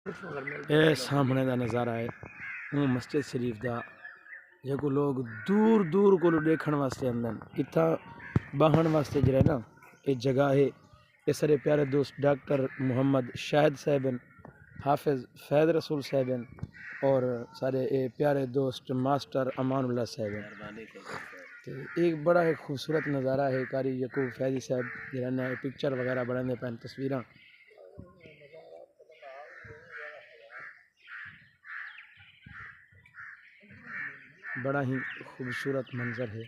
ये सामने का नज़ारा है वो मस्जिद शरीफ का जो लोग दूर दूर को देखने वास्ते आंदे इतना बहन वास्ते जो है ना ये जगह है। ये सारे प्यारे दोस्त डॉक्टर मोहम्मद शाहिद साहब हाफिज फैद रसूल साहब और सारे ये प्यारे दोस्त मास्टर अमानुल्लाह साहब। तो एक बड़ा एक खूबसूरत नज़ारा है कारी यकूब फैदी साहब जिन्होंने पिक्चर वगैरह बनाने पैन तस्वीर बड़ा ही खूबसूरत मंजर है।